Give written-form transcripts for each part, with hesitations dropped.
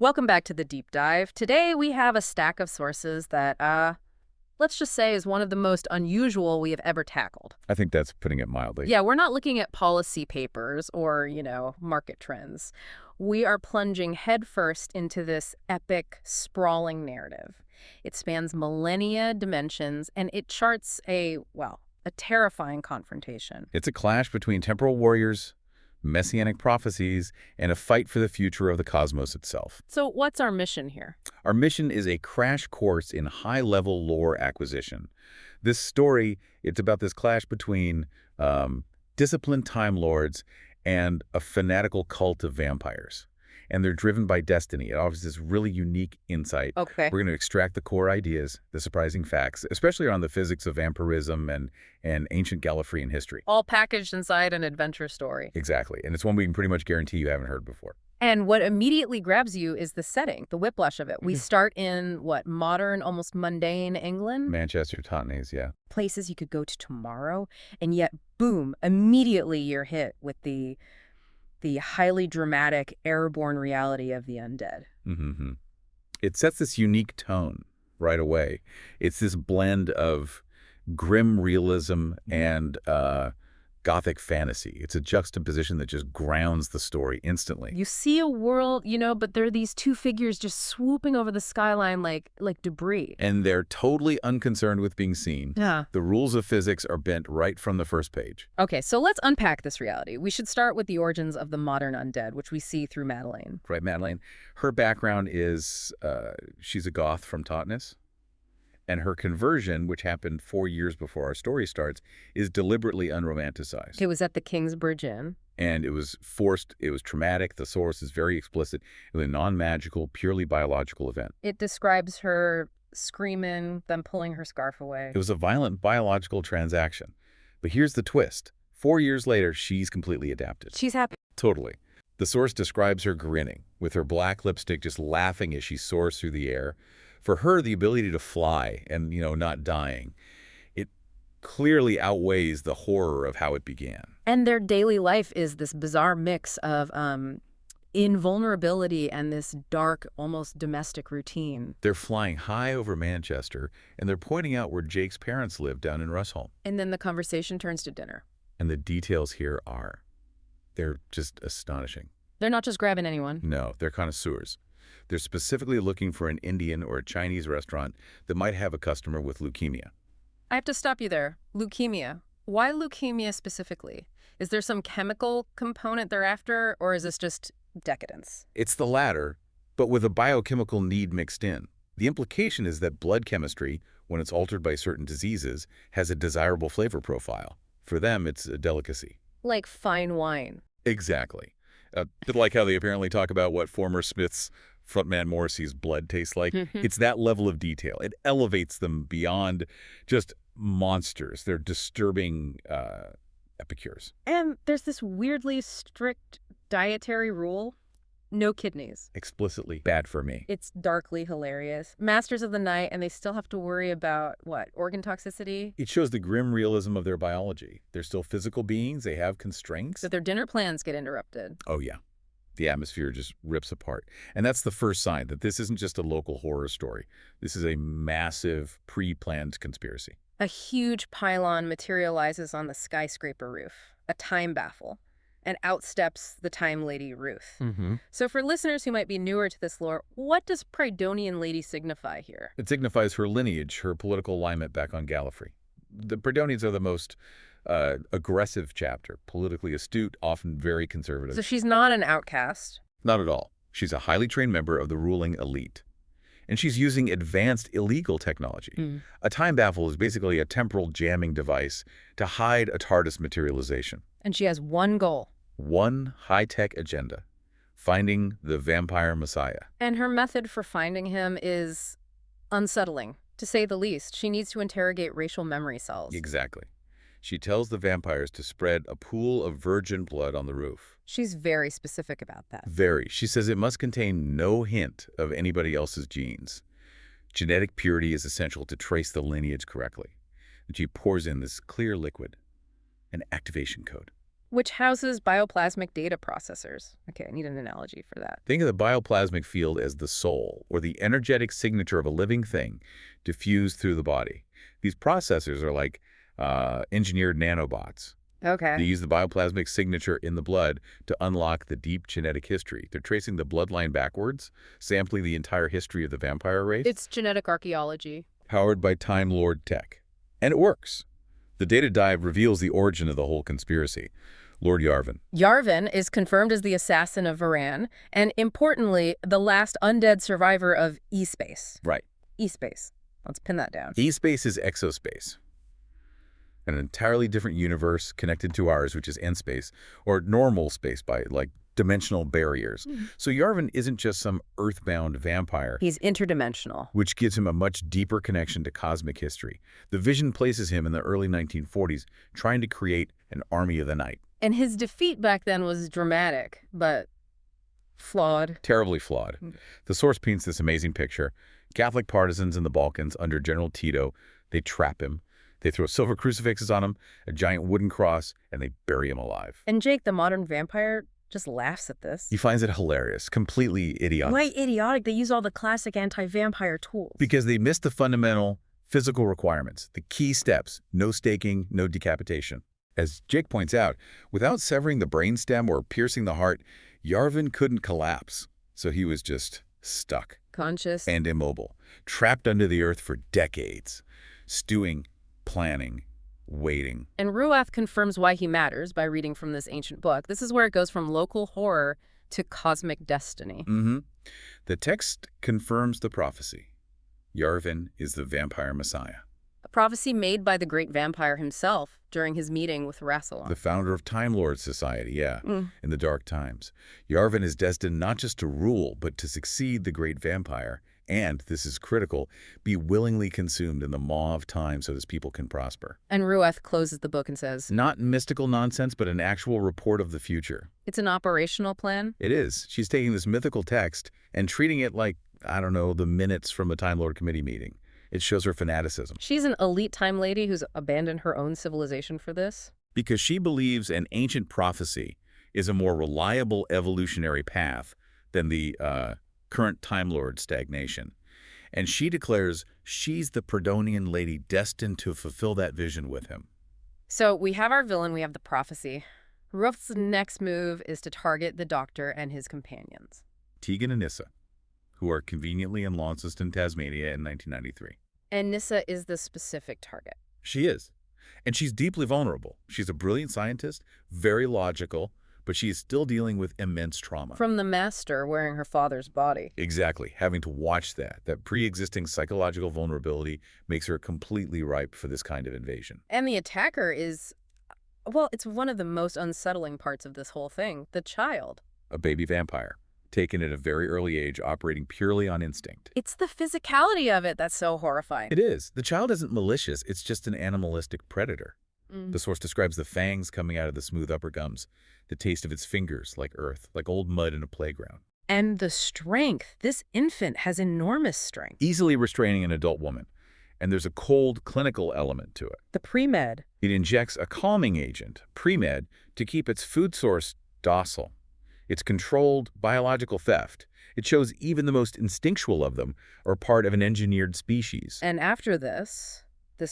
Welcome back to the deep dive. Today we have a stack of sources that, let's just say, is one of the most unusual we have ever tackled. I think that's putting it mildly. Yeah, we're not looking at policy papers or, market trends. We are plunging headfirst into this epic, sprawling narrative. It spans millennia, dimensions, and it charts a terrifying confrontation. It's a clash between temporal warriors, messianic prophecies, and a fight for the future of the cosmos itself. So what's our mission here? Our mission is a crash course in high-level lore acquisition. This story, it's about this clash between disciplined Time Lords and a fanatical cult of vampires. And they're driven by destiny. It offers this really unique insight. Okay. We're going to extract the core ideas, the surprising facts, especially around the physics of vampirism and ancient Gallifreyan history. All packaged inside an adventure story. Exactly. And it's one we can pretty much guarantee you haven't heard before. And what immediately grabs you is the setting, the whiplash of it. We start in, modern, almost mundane England? Manchester, Totnes, yeah. Places you could go to tomorrow, and yet, boom, immediately you're hit with the highly dramatic, airborne reality of the undead. Mm-hmm. It sets this unique tone right away. It's this blend of grim realism and Gothic fantasy. It's a juxtaposition that just grounds the story instantly. You see a world, but there are these two figures just swooping over the skyline like debris. And they're totally unconcerned with being seen. Yeah. The rules of physics are bent right from the first page. Okay, so let's unpack this reality. We should start with the origins of the modern undead, which we see through Madeleine. Right, Madeleine. Her background is she's a goth from Totnes. And her conversion, which happened 4 years before our story starts, is deliberately unromanticized. It was at the Kingsbridge Inn. And it was forced, it was traumatic. The source is very explicit. It was a non-magical, purely biological event. It describes her screaming, then pulling her scarf away. It was a violent biological transaction. But here's the twist. 4 years later, she's completely adapted. She's happy. Totally. The source describes her grinning, with her black lipstick just laughing as she soars through the air. For her, the ability to fly and, not dying, it clearly outweighs the horror of how it began. And their daily life is this bizarre mix of invulnerability and this dark, almost domestic routine. They're flying high over Manchester, and they're pointing out where Jake's parents live down in Rusholme. And then the conversation turns to dinner. And the details here they're just astonishing. They're not just grabbing anyone. No, they're connoisseurs. They're specifically looking for an Indian or a Chinese restaurant that might have a customer with leukemia. I have to stop you there. Leukemia. Why leukemia specifically? Is there some chemical component they're after, or is this just decadence? It's the latter, but with a biochemical need mixed in. The implication is that blood chemistry, when it's altered by certain diseases, has a desirable flavor profile. For them, it's a delicacy. Like fine wine. Exactly. Like how they apparently talk about what former Smith's frontman Morrissey's blood tastes like. It's that level of detail. It elevates them beyond just monsters. They're disturbing epicures. And there's this weirdly strict dietary rule. No kidneys. Explicitly bad for me. It's darkly hilarious. Masters of the night, and they still have to worry about, organ toxicity? It shows the grim realism of their biology. They're still physical beings. They have constraints. So their dinner plans get interrupted. Oh, yeah. The atmosphere just rips apart. And that's the first sign that this isn't just a local horror story. This is a massive, pre-planned conspiracy. A huge pylon materializes on the skyscraper roof, a time baffle, and outsteps the Time Lady Ruth. So for listeners who might be newer to this lore, what does Prydonian Lady signify here? It signifies her lineage, her political alignment back on Gallifrey. The Prydonians are the most aggressive chapter, politically astute, often very conservative. So she's not an outcast? Not at all. She's a highly trained member of the ruling elite. And she's using advanced illegal technology. A time baffle is basically a temporal jamming device to hide a TARDIS materialization. And she has one goal. One high-tech agenda. Finding the vampire messiah. And her method for finding him is unsettling, to say the least. She needs to interrogate racial memory cells. Exactly. She tells the vampires to spread a pool of virgin blood on the roof. She's very specific about that. Very. She says it must contain no hint of anybody else's genes. Genetic purity is essential to trace the lineage correctly. And she pours in this clear liquid, an activation code. which houses bioplasmic data processors. Okay, I need an analogy for that. Think of the bioplasmic field as the soul, or the energetic signature of a living thing diffused through the body. These processors are like engineered nanobots. Okay. They use the bioplasmic signature in the blood to unlock the deep genetic history. They're tracing the bloodline backwards, sampling the entire history of the vampire race. It's genetic archaeology. Powered by Time Lord tech. And it works. The data dive reveals the origin of the whole conspiracy. Lord Yarven. Yarven is confirmed as the assassin of Varan, and importantly, the last undead survivor of E-Space. Right. E-Space. Let's pin that down. E-Space is exospace. An entirely different universe connected to ours, which is N-space, or normal space by, like, dimensional barriers. So Yarven isn't just some earthbound vampire. He's interdimensional. Which gives him a much deeper connection to cosmic history. The Vision places him in the early 1940s, trying to create an army of the night. And his defeat back then was dramatic, but flawed. Terribly flawed. The source paints this amazing picture. Catholic partisans in the Balkans under General Tito, they trap him. They throw silver crucifixes on him, a giant wooden cross, and they bury him alive. And Jake, the modern vampire, just laughs at this. He finds it hilarious, completely idiotic. Why idiotic? They use all the classic anti-vampire tools. Because they missed the fundamental physical requirements, the key steps: no staking, no decapitation. As Jake points out, without severing the brainstem or piercing the heart, Yarven couldn't collapse. So he was just stuck. Conscious. And immobile, trapped under the earth for decades, stewing, planning, waiting. And Ruath confirms why he matters by reading from this ancient book. This is where it goes from local horror to cosmic destiny. The text confirms the prophecy. Yarven is the vampire messiah. A prophecy made by the great vampire himself during his meeting with Rassilon. The founder of Time Lord Society, in the dark times. Yarven is destined not just to rule, but to succeed the great vampire. And, this is critical, be willingly consumed in the maw of time so his people can prosper. And Ruath closes the book and says, Not mystical nonsense, but an actual report of the future. It's an operational plan? It is. She's taking this mythical text and treating it like, I don't know, the minutes from a Time Lord committee meeting. It shows her fanaticism. She's an elite time lady who's abandoned her own civilization for this? Because she believes an ancient prophecy is a more reliable evolutionary path than the current Time Lord stagnation. And she declares she's the Perdonian lady destined to fulfill that vision with him. So we have our villain, we have the prophecy. Ruath's next move is to target the Doctor and his companions. Tegan and Nyssa, who are conveniently in Launceston, Tasmania in 1993. And Nyssa is the specific target. She is. And she's deeply vulnerable. She's a brilliant scientist, very logical, but she is still dealing with immense trauma. From the master wearing her father's body. Exactly. Having to watch that pre-existing psychological vulnerability makes her completely ripe for this kind of invasion. And the attacker is, well, it's one of the most unsettling parts of this whole thing, the child. A baby vampire, taken at a very early age, operating purely on instinct. It's the physicality of it that's so horrifying. It is. The child isn't malicious. It's just an animalistic predator. The source describes the fangs coming out of the smooth upper gums, the taste of its fingers like earth, like old mud in a playground. And the strength. This infant has enormous strength. Easily restraining an adult woman. And there's a cold clinical element to it. The pre-med. It injects a calming agent, pre-med, to keep its food source docile. It's controlled biological theft. It shows even the most instinctual of them are part of an engineered species. And after this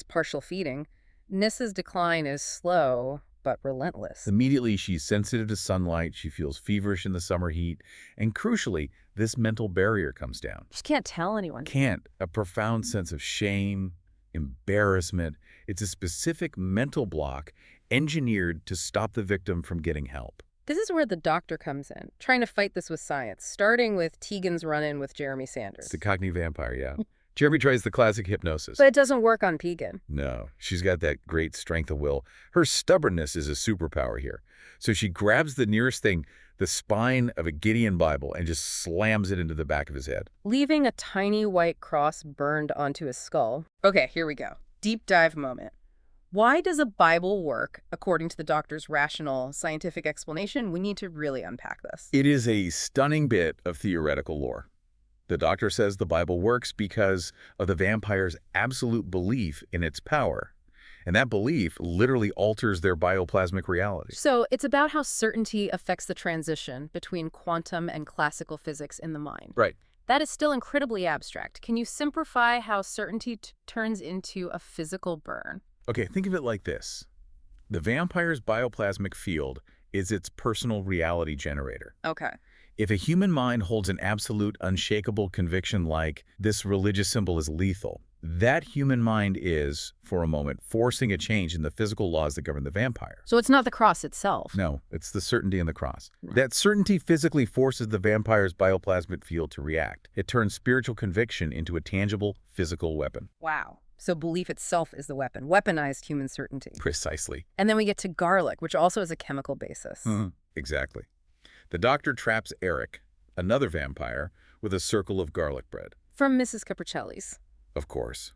partial feeding, Nyssa's decline is slow but relentless. Immediately, she's sensitive to sunlight, she feels feverish in the summer heat, and crucially, this mental barrier comes down. She can't tell anyone. Can't. A profound sense of shame, embarrassment. It's a specific mental block engineered to stop the victim from getting help. This is where the Doctor comes in, trying to fight this with science, starting with Tegan's run-in with Jeremy Sanders. It's the Cockney vampire, yeah. Jeremy tries the classic hypnosis. But it doesn't work on Tegan. No, she's got that great strength of will. Her stubbornness is a superpower here. So she grabs the nearest thing, the spine of a Gideon Bible, and just slams it into the back of his head. Leaving a tiny white cross burned onto his skull. Okay, here we go. Deep dive moment. Why does a Bible work according to the Doctor's rational, scientific explanation? We need to really unpack this. It is a stunning bit of theoretical lore. The Doctor says the Bible works because of the vampire's absolute belief in its power. And that belief literally alters their bioplasmic reality. So it's about how certainty affects the transition between quantum and classical physics in the mind. Right. That is still incredibly abstract. Can you simplify how certainty turns into a physical burn? Okay, think of it like this. The vampire's bioplasmic field is its personal reality generator. Okay. If a human mind holds an absolute, unshakable conviction like this religious symbol is lethal, that human mind is, for a moment, forcing a change in the physical laws that govern the vampire. So it's not the cross itself. No, it's the certainty in the cross. Right. That certainty physically forces the vampire's bioplasmic field to react. It turns spiritual conviction into a tangible, physical weapon. Wow. So belief itself is the weapon, weaponized human certainty. Precisely. And then we get to garlic, which also has a chemical basis. Exactly. The doctor traps Eric, another vampire, with a circle of garlic bread. From Mrs. Capricelli's. Of course.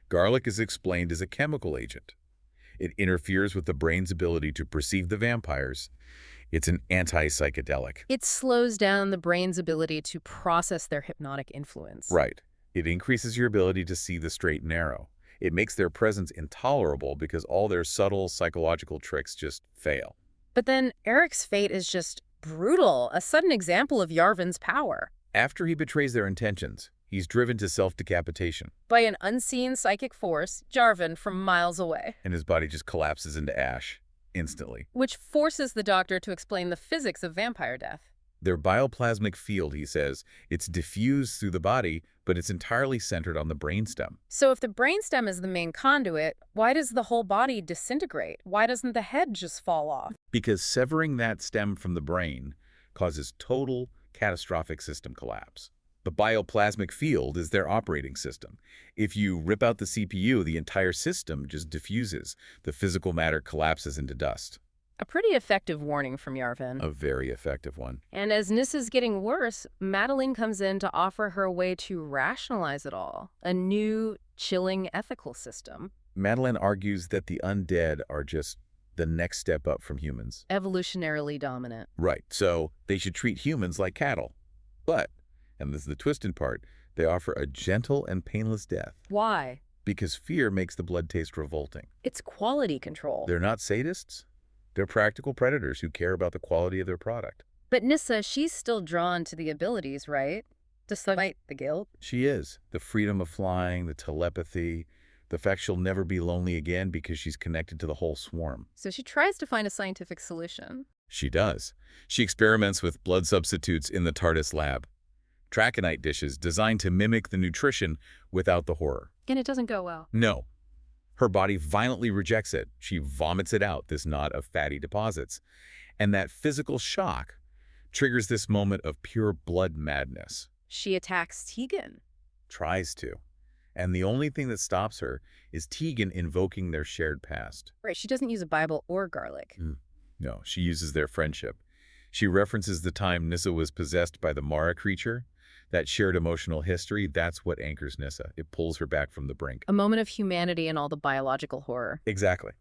Garlic is explained as a chemical agent. It interferes with the brain's ability to perceive the vampires. It's an anti-psychedelic. It slows down the brain's ability to process their hypnotic influence. Right. It increases your ability to see the straight and narrow. It makes their presence intolerable because all their subtle psychological tricks just fail. But then Eric's fate is just brutal, a sudden example of Yarven's power. After he betrays their intentions, he's driven to self-decapitation. By an unseen psychic force, Yarven from miles away. And his body just collapses into ash, instantly. Which forces the doctor to explain the physics of vampire death. Their bioplasmic field, he says, it's diffused through the body, but it's entirely centered on the brainstem. So if the brainstem is the main conduit, why does the whole body disintegrate? Why doesn't the head just fall off? Because severing that stem from the brain causes total, catastrophic system collapse. The bioplasmic field is their operating system. If you rip out the CPU, the entire system just diffuses. The physical matter collapses into dust. A pretty effective warning from Yarven. A very effective one. And as Nyssa's getting worse, Madeline comes in to offer her a way to rationalize it all. A new, chilling ethical system. Madeline argues that the undead are just the next step up from humans. Evolutionarily dominant. Right, so they should treat humans like cattle. But, and this is the twisted part, they offer a gentle and painless death. Why? Because fear makes the blood taste revolting. It's quality control. They're not sadists. They're practical predators who care about the quality of their product. But Nyssa, she's still drawn to the abilities, right? Despite the guilt. She is. The freedom of flying, the telepathy, the fact she'll never be lonely again because she's connected to the whole swarm. So she tries to find a scientific solution. She does. She experiments with blood substitutes in the TARDIS lab. Traconite dishes designed to mimic the nutrition without the horror. And it doesn't go well. No. Her body violently rejects it. She vomits it out, this knot of fatty deposits. And that physical shock triggers this moment of pure blood madness. She attacks Tegan. Tries to. And the only thing that stops her is Tegan invoking their shared past. Right, she doesn't use a Bible or garlic. No, she uses their friendship. She references the time Nyssa was possessed by the Mara creature. That shared emotional history, that's what anchors Nyssa. It pulls her back from the brink. A moment of humanity in all the biological horror. Exactly.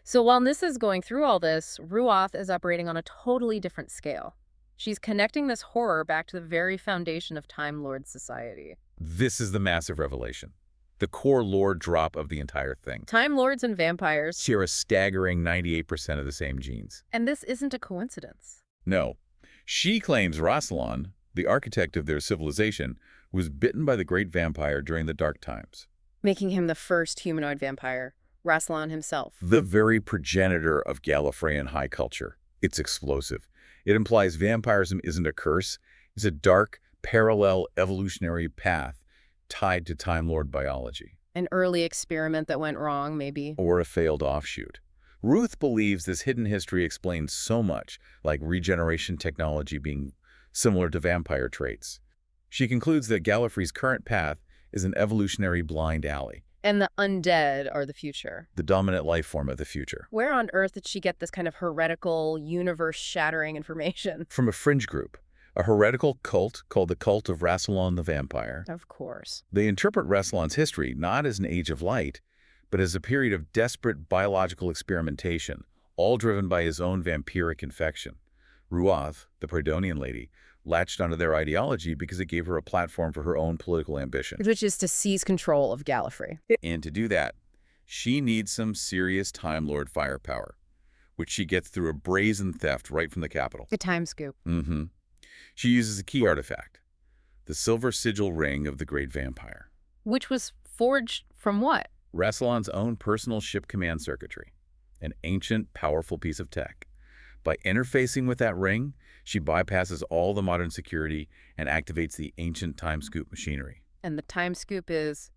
So while Nyssa's going through all this, Ruath is operating on a totally different scale. She's connecting this horror back to the very foundation of Time Lord society. This is the massive revelation. The core lore drop of the entire thing. Time Lords and vampires share a staggering 98% of the same genes. And this isn't a coincidence. No. She claims Rassilon, the architect of their civilization, was bitten by the great vampire during the Dark Times. Making him the first humanoid vampire, Rassilon himself. The very progenitor of Gallifreyan high culture. It's explosive. It implies vampirism isn't a curse. It's a dark, parallel evolutionary path tied to Time Lord biology. An early experiment that went wrong, maybe. Or a failed offshoot. Ruth believes this hidden history explains so much, like regeneration technology being similar to vampire traits. She concludes that Gallifrey's current path is an evolutionary blind alley. And the undead are the future. The dominant life form of the future. Where on earth did she get this kind of heretical, universe-shattering information? From a fringe group. A heretical cult called the Cult of Rassilon the Vampire. Of course. They interpret Rassilon's history not as an age of light, but as a period of desperate biological experimentation, all driven by his own vampiric infection. Ruath, the Predonian lady, latched onto their ideology because it gave her a platform for her own political ambition. Which is to seize control of Gallifrey. And to do that, She needs some serious Time Lord firepower, which she gets through a brazen theft right from the capital. The time scoop. Mm-hmm. She uses a key artifact, the silver sigil ring of the great vampire. Which was forged from what? Rassilon's own personal ship command circuitry, an ancient, powerful piece of tech. By interfacing with that ring, she bypasses all the modern security and activates the ancient time scoop machinery. And the time scoop is,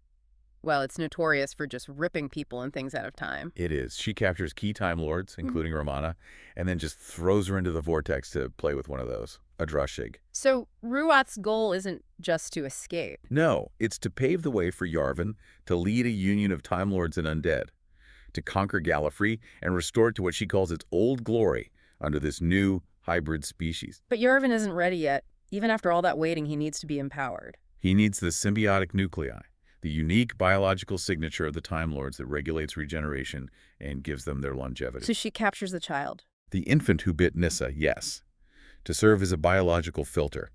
well, it's notorious for just ripping people and things out of time. It is. She captures key Time Lords, including Romana, and then just throws her into the vortex to play with one of those, a Drashig. So Ruath's goal isn't just to escape. No, it's to pave the way for Yarven to lead a union of Time Lords and undead, to conquer Gallifrey and restore it to what she calls its old glory under this new hybrid species. But Yarven isn't ready yet. Even after all that waiting, he needs to be empowered. He needs the symbiotic nuclei, the unique biological signature of the Time Lords that regulates regeneration and gives them their longevity. So she captures the child. The infant who bit Nyssa, yes, to serve as a biological filter.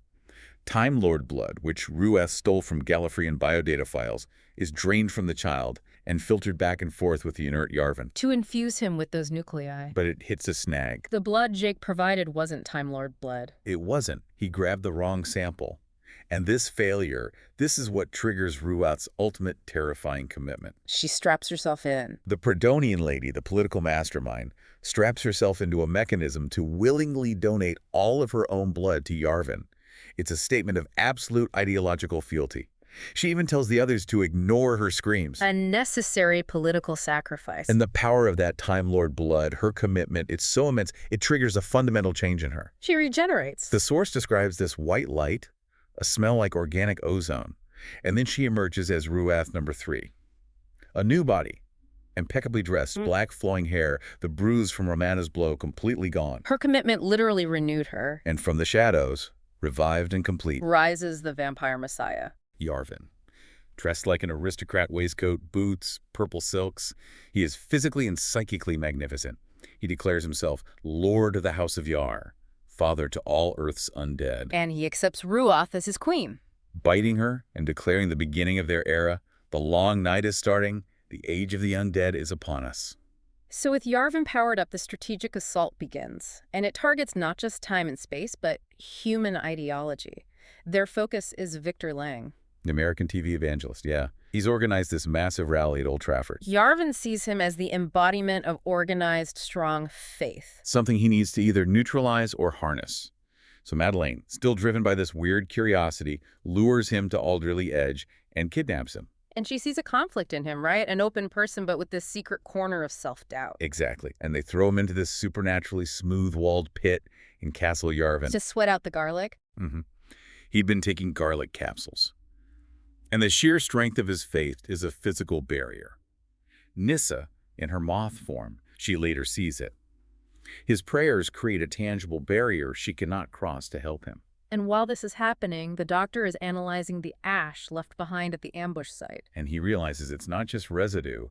Time Lord blood, which Ruath stole from Gallifreyan biodata files, is drained from the child and filtered back and forth with the inert Yarven. To infuse him with those nuclei. But it hits a snag. The blood Jake provided wasn't Time Lord blood. It wasn't. He grabbed the wrong sample. And this failure, this is what triggers Ruath's ultimate terrifying commitment. She straps herself in. The Predonian lady, the political mastermind, straps herself into a mechanism to willingly donate all of her own blood to Yarven. It's a statement of absolute ideological fealty. She even tells the others to ignore her screams. A necessary political sacrifice. And the power of that Time Lord blood, her commitment, it's so immense, it triggers a fundamental change in her. She regenerates. The source describes this white light, a smell like organic ozone, and then she emerges as Ruath number 3. A new body, impeccably dressed, black flowing hair, the bruise from Romana's blow completely gone. Her commitment literally renewed her. And from the shadows, revived and complete, rises the vampire messiah. Yarven. Dressed like an aristocrat, waistcoat, boots, purple silks, he is physically and psychically magnificent. He declares himself Lord of the House of Yar, father to all Earth's undead. And he accepts Ruath as his queen. Biting her and declaring the beginning of their era, the long night is starting, the age of the undead is upon us. So with Yarven powered up, the strategic assault begins. And it targets not just time and space, but human ideology. Their focus is Victor Lang. The American TV evangelist, yeah. He's organized this massive rally at Old Trafford. Yarven sees him as the embodiment of organized, strong faith. Something he needs to either neutralize or harness. So Madeleine, still driven by this weird curiosity, lures him to Alderley Edge and kidnaps him. And she sees a conflict in him, right? An open person, but with this secret corner of self-doubt. Exactly. And they throw him into this supernaturally smooth-walled pit in Castle Yarven. To sweat out the garlic? Mm-hmm. He'd been taking garlic capsules. And the sheer strength of his faith is a physical barrier. Nyssa, in her moth form, she later sees it. His prayers create a tangible barrier she cannot cross to help him. And while this is happening, the doctor is analyzing the ash left behind at the ambush site. And he realizes it's not just residue,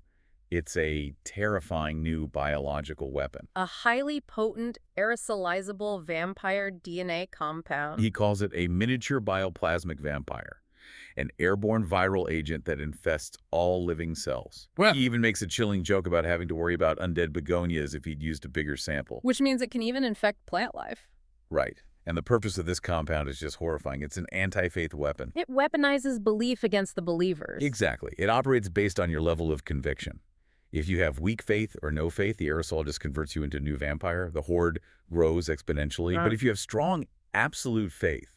it's a terrifying new biological weapon. A highly potent, aerosolizable vampire DNA compound. He calls it a miniature bioplasmic vampire, an airborne viral agent that infests all living cells. Well, he even makes a chilling joke about having to worry about undead begonias if he'd used a bigger sample. Which means it can even infect plant life. Right. And the purpose of this compound is just horrifying. It's an anti-faith weapon. It weaponizes belief against the believers. Exactly. It operates based on your level of conviction. If you have weak faith or no faith, the aerosol just converts you into a new vampire. The horde grows exponentially. But if you have strong, absolute faith,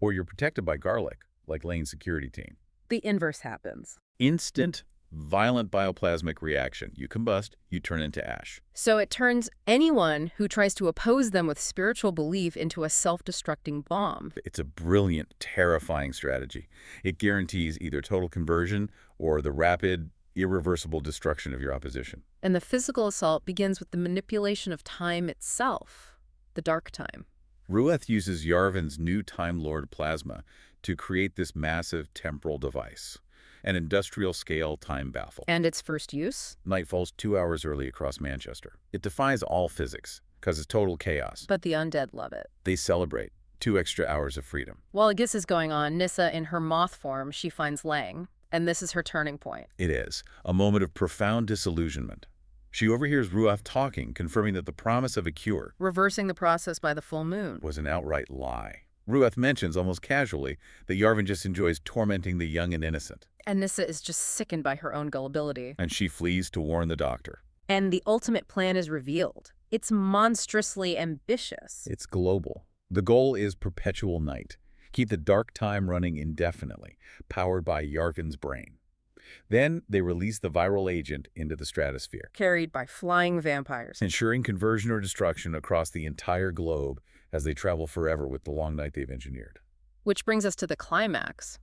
or you're protected by garlic, like Lane's security team, the inverse happens. Instant, violent bioplasmic reaction. You combust, you turn into ash. So it turns anyone who tries to oppose them with spiritual belief into a self-destructing bomb. It's a brilliant, terrifying strategy. It guarantees either total conversion or the rapid, irreversible destruction of your opposition. And the physical assault begins with the manipulation of time itself, the dark time. Ruath uses Yarven's new Time Lord plasma to create this massive temporal device, an industrial-scale time baffle. And its first use? Night falls 2 hours early across Manchester. It defies all physics, because it's total chaos. But the undead love it. They celebrate 2 extra hours of freedom. While this is going on, Nyssa, in her moth form, she finds Lang, And this is her turning point. It is a moment of profound disillusionment. She overhears Ruath talking, confirming that the promise of a cure Reversing the process by the full moon. was an outright lie. Ruath mentions almost casually that Yarven just enjoys tormenting the young and innocent, And Nyssa is just sickened by her own gullibility. and she flees to warn the doctor. And the ultimate plan is revealed. It's monstrously ambitious. It's global. The goal is perpetual night. Keep the dark time running indefinitely, powered by Yarven's brain. Then they release the viral agent into the stratosphere, Carried by flying vampires. ensuring conversion or destruction across the entire globe as they travel forever with the long night they've engineered. Which brings us to the climax.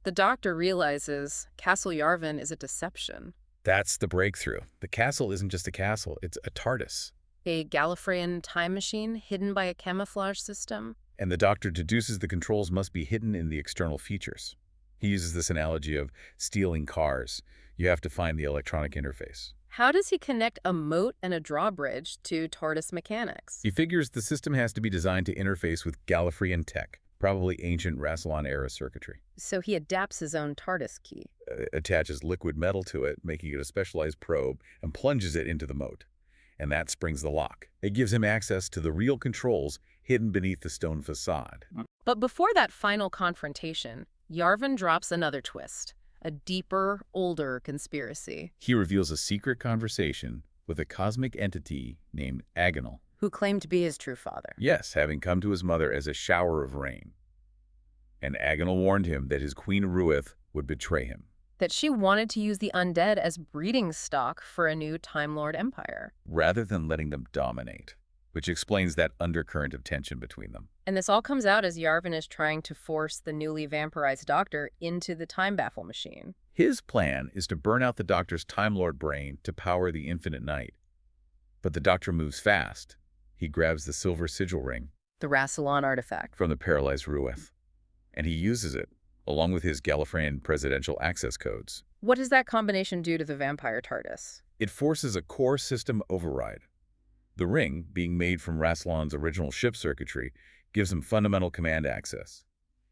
The doctor realizes Castle Yarven is a deception. That's the breakthrough. The castle isn't just a castle, it's a TARDIS. A Gallifreyan time machine hidden by a camouflage system. And the doctor deduces the controls must be hidden in the external features. He uses this analogy of stealing cars. You have to find the electronic interface. How does he connect a moat and a drawbridge to TARDIS mechanics? He figures the system has to be designed to interface with Gallifreyan tech, probably ancient Rassilon-era circuitry. So he adapts his own TARDIS key. Attaches liquid metal to it, making it a specialized probe, and plunges it into the moat. And that springs the lock. It gives him access to the real controls hidden beneath the stone facade. But before that final confrontation, Yarven drops another twist. A deeper, older conspiracy. He reveals a secret conversation with a cosmic entity named Agonal. Who claimed to be his true father. Yes, having come to his mother as a shower of rain. And Agonal warned him that his queen Ruath would betray him. That she wanted to use the undead as breeding stock for a new Time Lord empire. Rather than letting them dominate, which explains that undercurrent of tension between them. And this all comes out as Yarven is trying to force the newly vampirized doctor into the time baffle machine. His plan is to burn out the doctor's Time Lord brain to power the infinite night. But the doctor moves fast. He grabs the silver sigil ring, The Rassilon artifact. from the paralyzed Ruath, and he uses it, along with his Gallifreyan presidential access codes. What does that combination do to the vampire TARDIS? It forces a core system override. The ring, being made from Rassilon's original ship circuitry, gives him fundamental command access.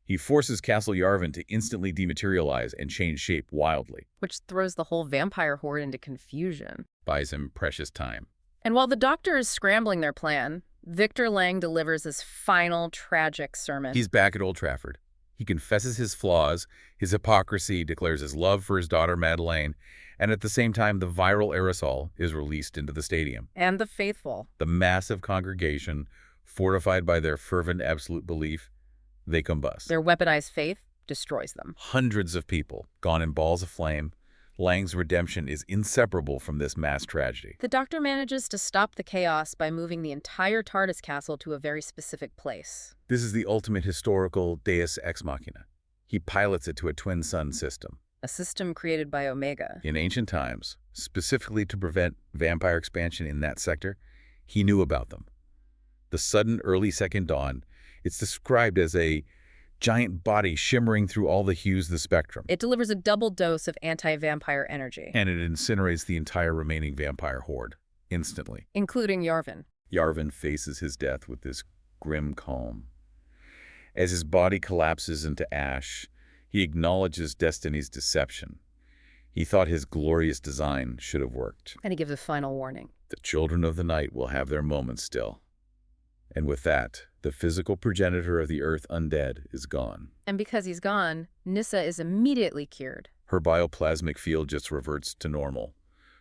He forces Castle Yarven to instantly dematerialize and change shape wildly. Which throws the whole vampire horde into confusion. Buys him precious time. And while the doctor is scrambling their plan, Victor Lang delivers his final tragic sermon. He's back at Old Trafford. He confesses his flaws, his hypocrisy, declares his love for his daughter Madeleine, and at the same time the viral aerosol is released into the stadium. And the faithful. The massive congregation, fortified by their fervent absolute belief, they combust. Their weaponized faith destroys them. Hundreds of people gone in balls of flame. Lang's redemption is inseparable from this mass tragedy. The doctor manages to stop the chaos by moving the entire TARDIS castle to a very specific place. This is the ultimate historical deus ex machina. He pilots it to a twin sun system. A system created by Omega. In ancient times, specifically to prevent vampire expansion in that sector, he knew about them. The sudden early second dawn, it's described as a giant body shimmering through all the hues of the spectrum. It delivers a double dose of anti-vampire energy. And it incinerates the entire remaining vampire horde, instantly. Including Yarven. Yarven faces his death with this grim calm. As his body collapses into ash, he acknowledges destiny's deception. He thought his glorious design should have worked. And he gives a final warning. The children of the night will have their moments still. And with that, the physical progenitor of the Earth undead is gone. And because he's gone, Nyssa is immediately cured. Her bioplasmic field just reverts to normal.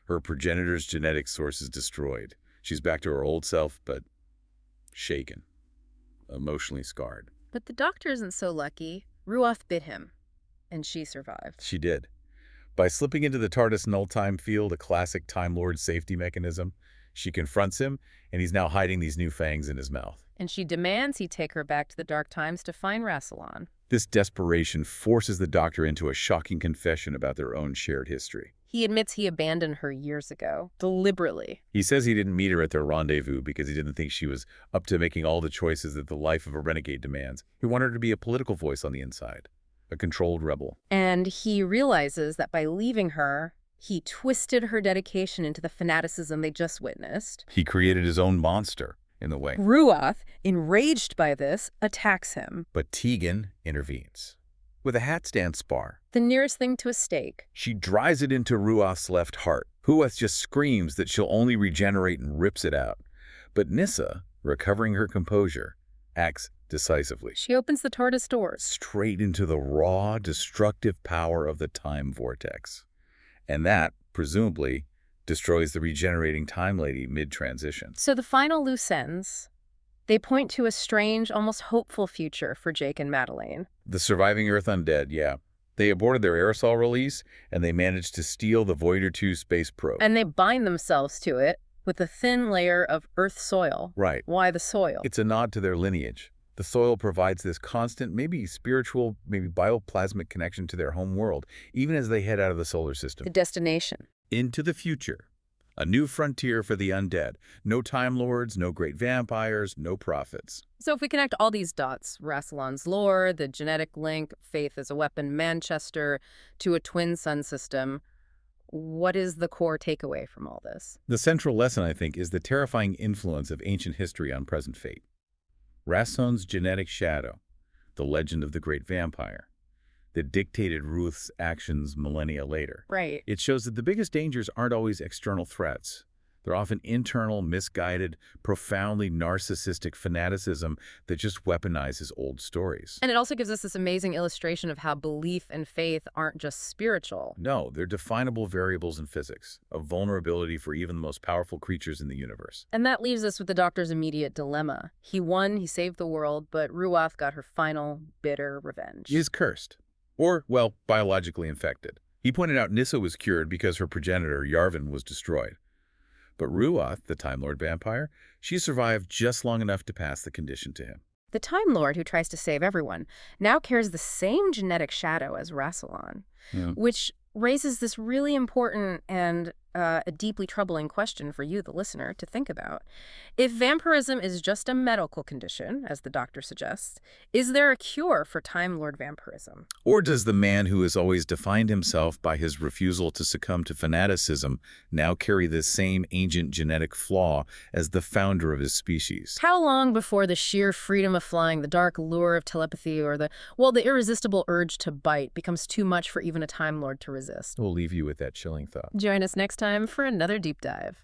Her progenitor's genetic source is destroyed. She's back to her old self, but shaken, emotionally scarred. But the doctor isn't so lucky. Ruath bit him, and she survived. She did. By slipping into the TARDIS null-time field, a classic Time Lord safety mechanism, she confronts him, and he's now hiding these new fangs in his mouth. And she demands he take her back to the Dark Times to find Rassilon. This desperation forces the doctor into a shocking confession about their own shared history. He admits he abandoned her years ago, deliberately. He says he didn't meet her at their rendezvous because he didn't think she was up to making all the choices that the life of a renegade demands. He wanted her to be a political voice on the inside, a controlled rebel. And he realizes that by leaving her, he twisted her dedication into the fanaticism they just witnessed. He created his own monster in the way. Ruath, enraged by this, attacks him. But Tegan intervenes. with a hat-stand spar. The nearest thing to a stake. She drives it into Ruath's left heart. Ruath just screams that she'll only regenerate and rips it out. But Nyssa, recovering her composure, acts decisively. She opens the TARDIS doors. Straight into the raw, destructive power of the time vortex. And that, presumably, destroys the regenerating Time Lady mid-transition. So the final loose ends, they point to a strange, almost hopeful future for Jake and Madeleine. The surviving Earth undead, yeah. They aborted their aerosol release, and they managed to steal the Voyager 2 space probe. And they bind themselves to it with a thin layer of Earth soil. Right. Why the soil? It's a nod to their lineage. The soil provides this constant, maybe spiritual, maybe bioplasmic connection to their home world, even as they head out of the solar system. The destination. Into the future. A new frontier for the undead. No Time Lords, no great vampires, no prophets. So if we connect all these dots, Rassilon's lore, the genetic link, faith as a weapon, Manchester, to a twin sun system, what is the core takeaway from all this? The central lesson, I think, is the terrifying influence of ancient history on present fate. Rassilon's genetic shadow, the legend of the great vampire, that dictated Ruth's actions millennia later. Right. It shows that the biggest dangers aren't always external threats. They're often internal, misguided, profoundly narcissistic fanaticism that just weaponizes old stories. And it also gives us this amazing illustration of how belief and faith aren't just spiritual. No, they're definable variables in physics, a vulnerability for even the most powerful creatures in the universe. And that leaves us with the Doctor's immediate dilemma. He won, he saved the world, but Ruath got her final, bitter revenge. He is cursed. Or, well, biologically infected. He pointed out Nyssa was cured because her progenitor, Yarven, was destroyed. But Ruath, the Time Lord vampire, she survived just long enough to pass the condition to him. The Time Lord, who tries to save everyone, now carries the same genetic shadow as Rassilon, which raises this really important and a deeply troubling question for you, the listener, to think about. If vampirism is just a medical condition, as the Doctor suggests, is there a cure for Time Lord vampirism? Or does the man who has always defined himself by his refusal to succumb to fanaticism now carry the same ancient genetic flaw as the founder of his species? How long before the sheer freedom of flying, the dark lure of telepathy, or the irresistible urge to bite becomes too much for even a Time Lord to resist? We'll leave you with that chilling thought. Join us next time for another deep dive.